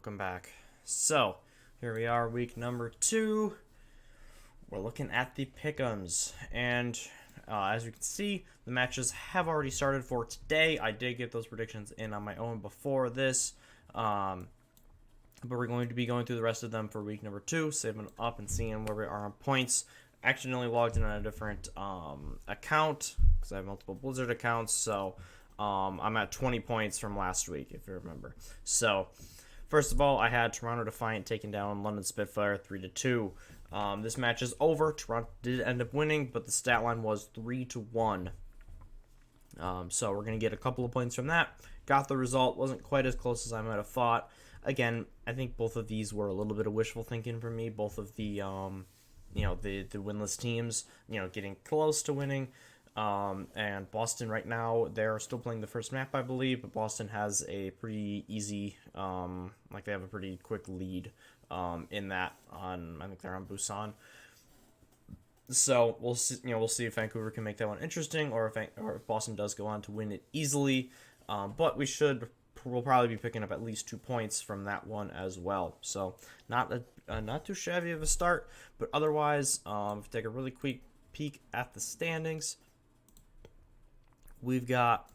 Welcome back. So, here we are, week number 2. We're looking at the pick'ems, and as you can see, the matches have already started for today. I did get those predictions in on my own before this, but we're going to be going through the rest of them for week number 2, saving up and seeing where we are on points. Accidentally logged in on a different account, because I have multiple Blizzard accounts, so I'm at 20 points from last week, if you remember. So, first of all, I had Toronto Defiant taking down London Spitfire 3-2. This match is over. Toronto did end up winning, but the stat line was 3-1. So we're going to get a couple of points from that. Got the result. Wasn't quite as close as I might have thought. Again, I think both of these were a little bit of wishful thinking for me. Both of the, the winless teams, getting close to winning. And Boston right now, they're still playing the first map, I believe, but Boston has a pretty easy, they have a pretty quick lead in that I think they're on Busan. So we'll see if Vancouver can make that one interesting, or if Boston does go on to win it easily. But we'll probably be picking up at least 2 points from that one as well. So not too shabby of a start, but otherwise, if we take a really quick peek at the standings, we've got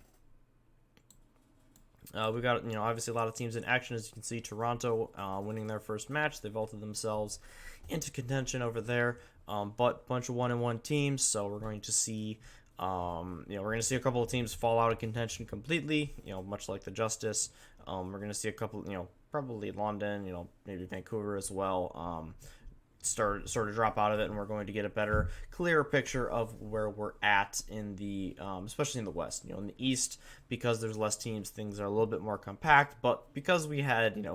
obviously a lot of teams in action. As you can see, Toronto winning their first match. They vaulted themselves into contention over there, but bunch of 1-1 teams. So we're going to see a couple of teams fall out of contention completely. Much like the Justice. We're going to see a couple. Probably London. Maybe Vancouver as well. Sort of drop out of it, and we're going to get a better, clearer picture of where we're at in the, especially in the West. In the East, because there's less teams, things are a little bit more compact. But because we had,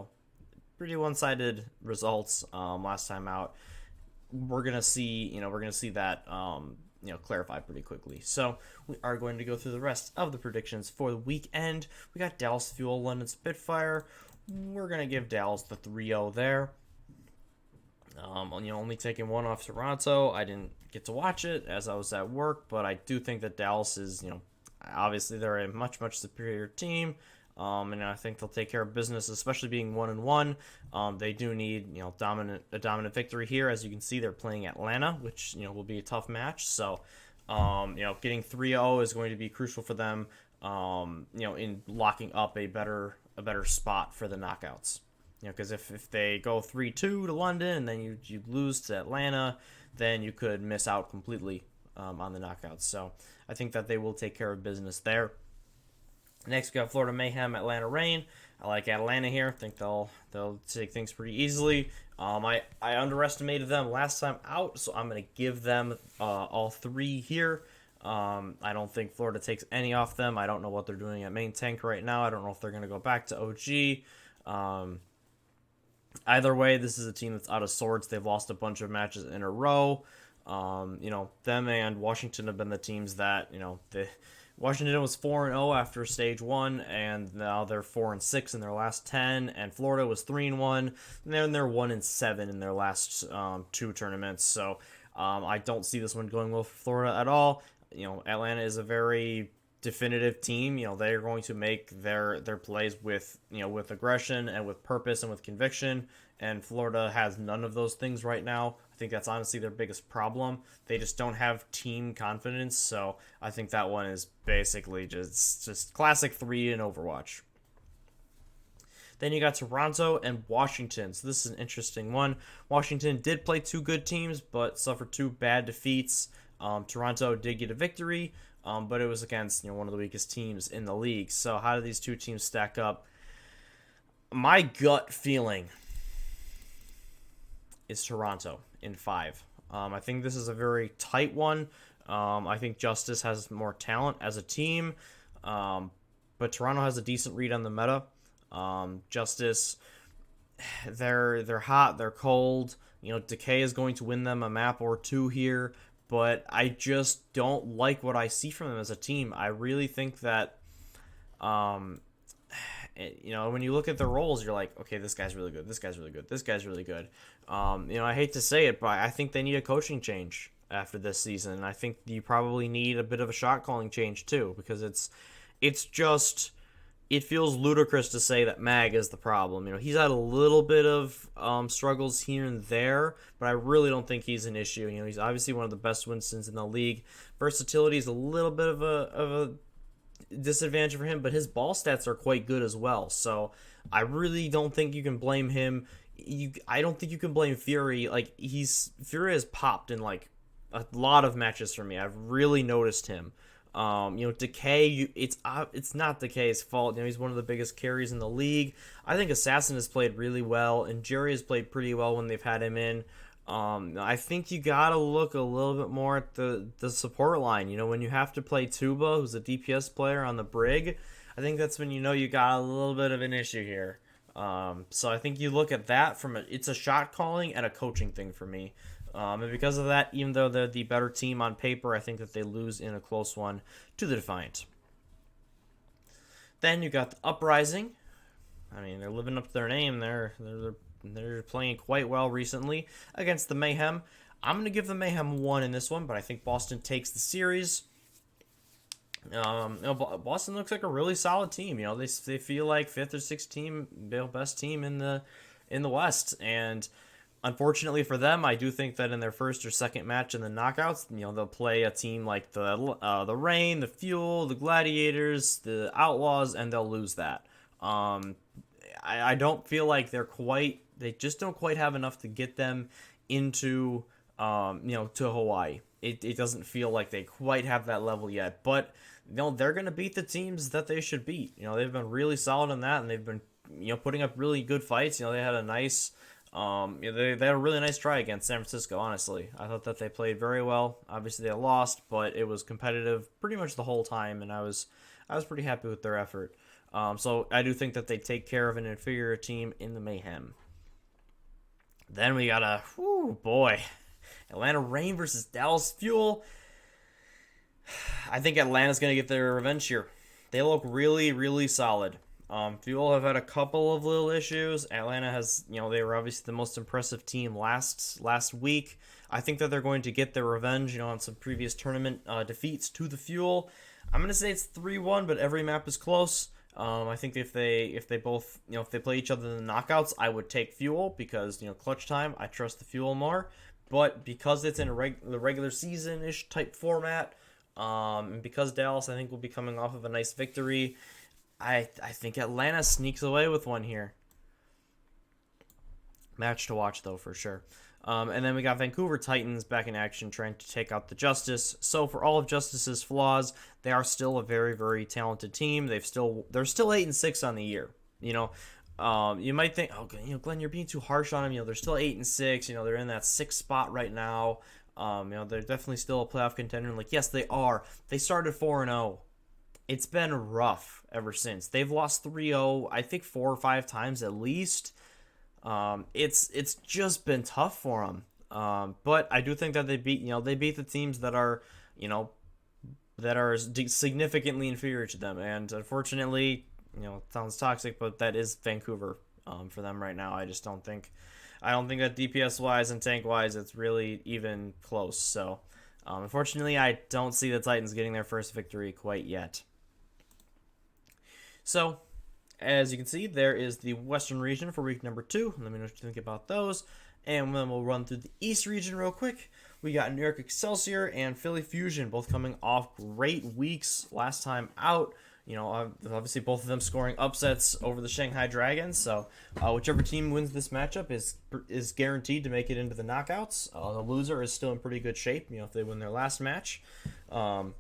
pretty one-sided results last time out, we're gonna see that clarify pretty quickly. So we are going to go through the rest of the predictions for the weekend. We got Dallas Fuel, London Spitfire. We're gonna give Dallas the 3-0 there. Only taking one off Toronto. I didn't get to watch it as I was at work, but I do think that Dallas is, obviously they're a much, much superior team. And I think they'll take care of business, especially being 1-1. They do need, a dominant victory here. As you can see, they're playing Atlanta, which, will be a tough match. So, getting 3-0 is going to be crucial for them, in locking up a better spot for the knockouts. Because if they go 3-2 to London and then you lose to Atlanta, then you could miss out completely on the knockouts. So I think that they will take care of business there. Next, we got Florida Mayhem, Atlanta Reign. I like Atlanta here. I think they'll take things pretty easily. I underestimated them last time out, so I'm going to give them all 3 here. I don't think Florida takes any off them. I don't know what they're doing at main tank right now. I don't know if they're going to go back to OG. Either way, this is a team that's out of sorts. They've lost a bunch of matches in a row. Them and Washington have been the teams that, Washington was 4-0 after stage 1, and now they're 4-6 in their last 10, and Florida was 3-1, and then they're 1-7 in their last 2 tournaments. So I don't see this one going well for Florida at all. Atlanta is a very definitive team. They're going to make their plays with aggression and with purpose and with conviction, and Florida has none of those things right now. I think that's honestly their biggest problem. They just don't have team confidence. So I think that one is basically just classic 3 in Overwatch. Then you got Toronto and Washington. So this is an interesting one. Washington did play 2 good teams, but suffered 2 bad defeats. Toronto did get a victory, but it was against one of the weakest teams in the league. So how do these 2 teams stack up? My gut feeling is Toronto in 5. I think this is a very tight one. I think Justice has more talent as a team, but Toronto has a decent read on the meta. Justice, they're hot, they're cold. Decay is going to win them a map or 2 here, but I just don't like what I see from them as a team. I really think that, when you look at their roles, you're like, okay, this guy's really good, this guy's really good, this guy's really good. I hate to say it, but I think they need a coaching change after this season. I think you probably need a bit of a shot calling change too, because it's just it feels ludicrous to say that Mag is the problem. He's had a little bit of struggles here and there, but I really don't think he's an issue. He's obviously one of the best Winstons in the league. Versatility is a little bit of a disadvantage for him, but his ball stats are quite good as well. So I really don't think you can blame him. I don't think you can blame Fury. Like Fury has popped in like a lot of matches for me. I've really noticed him. Decay, it's not Decay's fault. He's one of the biggest carries in the league. I think Assassin has played really well, and Jerry has played pretty well when they've had him in. I think you gotta look a little bit more at the support line. When you have to play Tuba, who's a DPS player on the Brig, I think that's when you got a little bit of an issue here. So I think you look at that it's a shot calling and a coaching thing for me. And because of that, even though they're the better team on paper, I think that they lose in a close one to the Defiant. Then you got the Uprising. I mean, they're living up to their name. They're playing quite well recently against the Mayhem. I'm going to give the Mayhem 1 in this one, but I think Boston takes the series. Boston looks like a really solid team. They feel like 5th or 6th team, best team in the West, and unfortunately for them, I do think that in their first or second match in the knockouts, they'll play a team like the Rain, the Fuel, the Gladiators, the Outlaws, and they'll lose that. I don't feel like they just don't quite have enough to get them into to Hawaii. It doesn't feel like they quite have that level yet, but they're going to beat the teams that they should beat. They've been really solid in that, and they've been putting up really good fights. They had a nice they had a really nice try against San Francisco. Honestly, I thought that they played very well. Obviously, they lost, but it was competitive pretty much the whole time, and I was pretty happy with their effort. So I do think that they take care of an inferior team in the Mayhem. Then we got Atlanta Reign versus Dallas Fuel. I think Atlanta's going to get their revenge here. They look really, really solid. Fuel have had a couple of little issues. Atlanta has, they were obviously the most impressive team last week. I think that they're going to get their revenge, on some previous tournament defeats to the Fuel. I'm going to say it's 3-1, but every map is close. I think if they both, if they play each other in the knockouts, I would take Fuel because, clutch time, I trust the Fuel more. But because it's in the regular season-ish type format, and because Dallas, I think, will be coming off of a nice victory, I think Atlanta sneaks away with one here. Match to watch, though, for sure. And then we got Vancouver Titans back in action trying to take out the Justice. So for all of Justice's flaws, they are still a very, very talented team. They're still 8-6 on the year. You might think, Glenn, you're being too harsh on them. They're still 8-6. They're in that 6th spot right now. They're definitely still a playoff contender. Like, yes, they are. They started 4-0. It's been rough ever since. They've lost 3-0, I think 4 or 5 times at least. It's just been tough for them. But I do think that they beat the teams that are significantly inferior to them. And unfortunately, it sounds toxic, but that is Vancouver for them right now. I don't think that DPS wise and tank wise it's really even close. So unfortunately, I don't see the Titans getting their first victory quite yet. So, as you can see, there is the Western region for week number 2. Let me know what you think about those. And then we'll run through the East region real quick. We got New York Excelsior and Philly Fusion, both coming off great weeks last time out. Obviously both of them scoring upsets over the Shanghai Dragons. So, whichever team wins this matchup is guaranteed to make it into the knockouts. The loser is still in pretty good shape, if they win their last match. I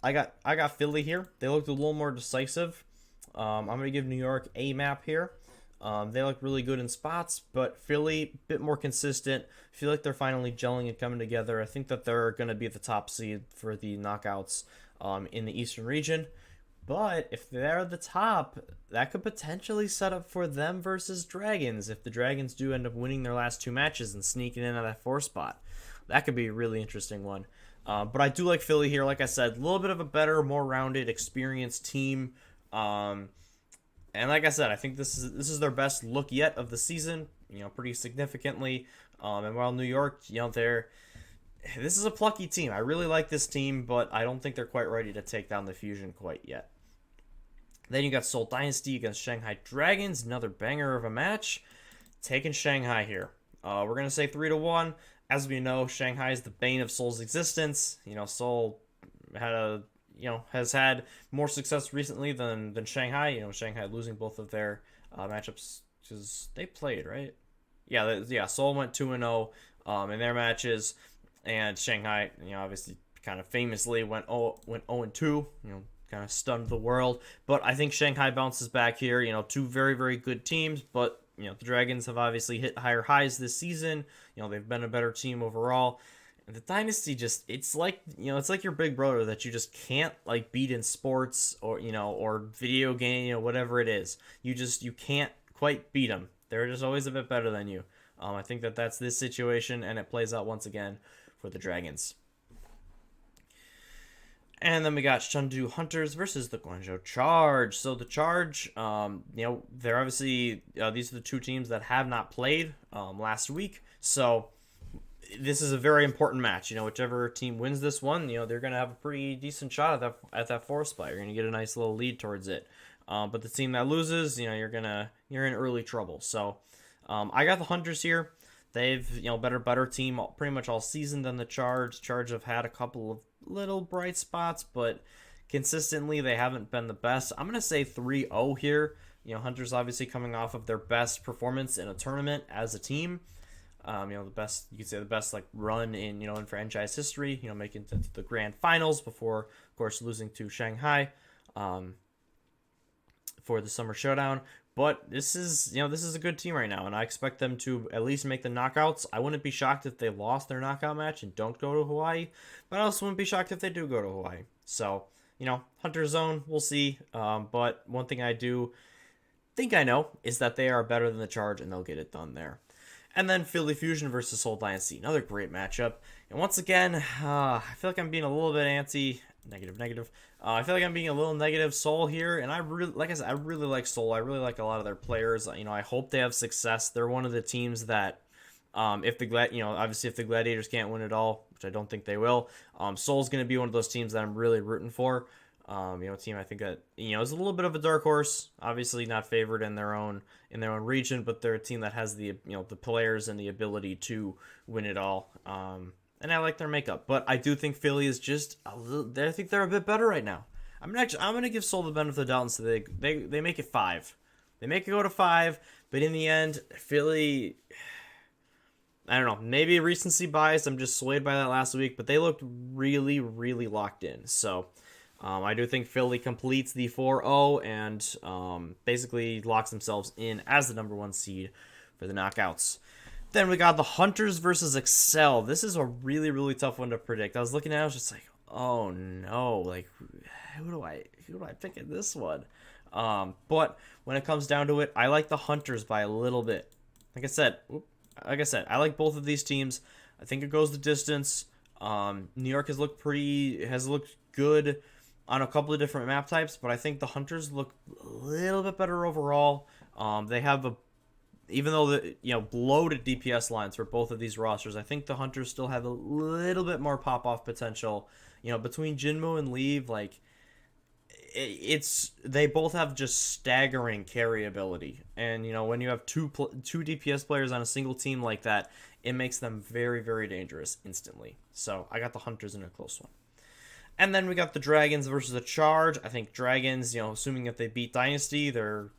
got Philly here. They looked a little more decisive. I'm going to give New York a map here. They look really good in spots, but Philly, a bit more consistent. I feel like they're finally gelling and coming together. I think that they're going to be the top seed for the knockouts in the Eastern region. But if they're the top, that could potentially set up for them versus Dragons. If the Dragons do end up winning their last 2 matches and sneaking in at that 4th spot, that could be a really interesting one. But I do like Philly here. Like I said, a little bit of a better, more rounded, experienced team. And like I said, I think this is their best look yet of the season, pretty significantly. And while New York, this is a plucky team. I really like this team, but I don't think they're quite ready to take down the Fusion quite yet. Then you got Seoul Dynasty against Shanghai Dragons, another banger of a match. Taking Shanghai here. We're gonna say 3-1. As we know, Shanghai is the bane of Seoul's existence. Seoul has had more success recently than Shanghai. Shanghai losing both of their matchups because they played, right? Yeah. Seoul went 2-0 in their matches, and Shanghai, obviously, kind of famously went 0-2. Kind of stunned the world. But I think Shanghai bounces back here. Two very, very good teams, but the Dragons have obviously hit higher highs this season. They've been a better team overall. And the Dynasty it's like your big brother that you just can't beat in sports or video game, whatever it is. You can't quite beat them. They're just always a bit better than you. I think that's this situation, and it plays out once again for the Dragons. And then we got Shundu Hunters versus the Guangzhou Charge. So the Charge, they're obviously, these are the two teams that have not played last week. So this is a very important match. Whichever team wins this one, they're going to have a pretty decent shot at that 4th spot. You're going to get a nice little lead towards it. But the team that loses, you're in early trouble. So I got the Hunters here. They've, better team pretty much all season than the Charge. Charge have had a couple of little bright spots, but consistently they haven't been the best. I'm going to say 3-0 here. Hunters obviously coming off of their best performance in a tournament as a team. The best, you could say the best run in franchise history, making it to the grand finals before, of course, losing to Shanghai for the summer showdown. But this is a good team right now, and I expect them to at least make the knockouts. I wouldn't be shocked if they lost their knockout match and don't go to Hawaii, but I also wouldn't be shocked if they do go to Hawaii. So, Hunter Zone, we'll see. But one thing I do think I know is that they are better than the Charge, and they'll get it done there. And then Philly Fusion versus Seoul Dynasty, another great matchup. And once again, I feel like I'm being a little bit negative. I feel like I'm being a little negative Seoul here, and I really like Seoul. I really like a lot of their players. I hope they have success. They're one of the teams that, if the Gladiators can't win it all, which I don't think they will, Seoul's going to be one of those teams that I'm really rooting for. A team I think that is a little bit of a dark horse. Obviously not favored in their own region, but they're a team that has the the players and the ability to win it all. And I like their makeup, but I do think Philly is just a little. I think they're a bit better right now. I'm gonna give Seoul the benefit of the doubt and say they make it 5. They make it go to 5, but in the end, Philly. I don't know. Maybe recency bias. I'm just swayed by that last week, but they looked really, really locked in. So. I do think Philly completes the 4-0 and basically locks themselves in as the number 1 seed for the knockouts. Then we got the Hunters versus Excel. This is a really, really tough one to predict. I was looking at it, I was just like, oh no, who do I pick in this one? But when it comes down to it, I like the Hunters by a little bit. Like I said, I like both of these teams. I think it goes the distance. New York has looked good on a couple of different map types, but I think the Hunters look a little bit better overall. They have even though the bloated DPS lines for both of these rosters, I think the Hunters still have a little bit more pop-off potential. Between Jinmu and Leave, they both have just staggering carry ability, and when you have two DPS players on a single team like that, it makes them very, very dangerous instantly. So I got the Hunters in a close one. And then we got the Dragons versus the Charge. I think Dragons, assuming that they beat Dynasty, their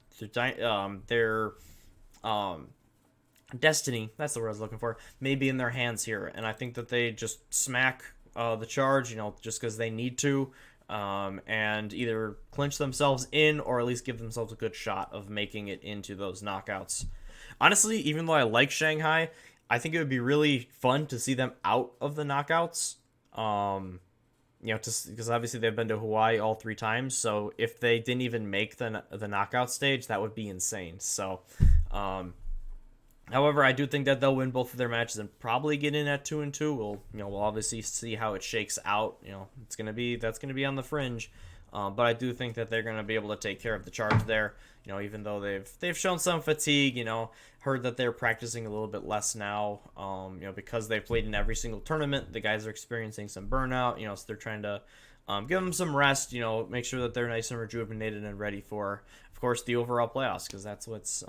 destiny, that's the word I was looking for, may be in their hands here. And I think that they just smack the Charge, just because they need to, and either clinch themselves in or at least give themselves a good shot of making it into those knockouts. Honestly, even though I like Shanghai, I think it would be really fun to see them out of the knockouts. Because obviously they've been to Hawaii all 3 times. So if they didn't even make the knockout stage, that would be insane. So, however, I do think that they'll win both of their matches and probably get in at 2-2. We'll obviously see how it shakes out. That's gonna be on the fringe. But I do think that they're gonna be able to take care of the Charge there. Even though they've shown some fatigue. Heard that they're practicing a little bit less now. Because they've played in every single tournament, the guys are experiencing some burnout. So they're trying to Give them some rest. Make sure that they're nice and rejuvenated and ready for, of course, the overall playoffs, because that's what's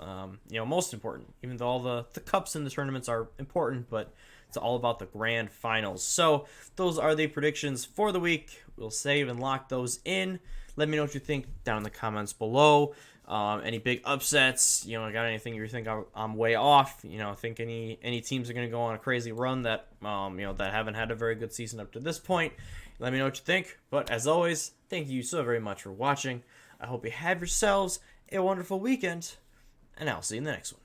most important. Even though all the cups and the tournaments are important, but it's all about the grand finals. So those are the predictions for the week. We'll save and lock those in. Let me know what you think down in the comments below. Any big upsets? Got anything you think I'm way off? Think any teams are going to go on a crazy run that that haven't had a very good season up to this point? Let me know what you think. But as always, thank you so very much for watching. I hope you have yourselves a wonderful weekend, and I'll see you in the next one.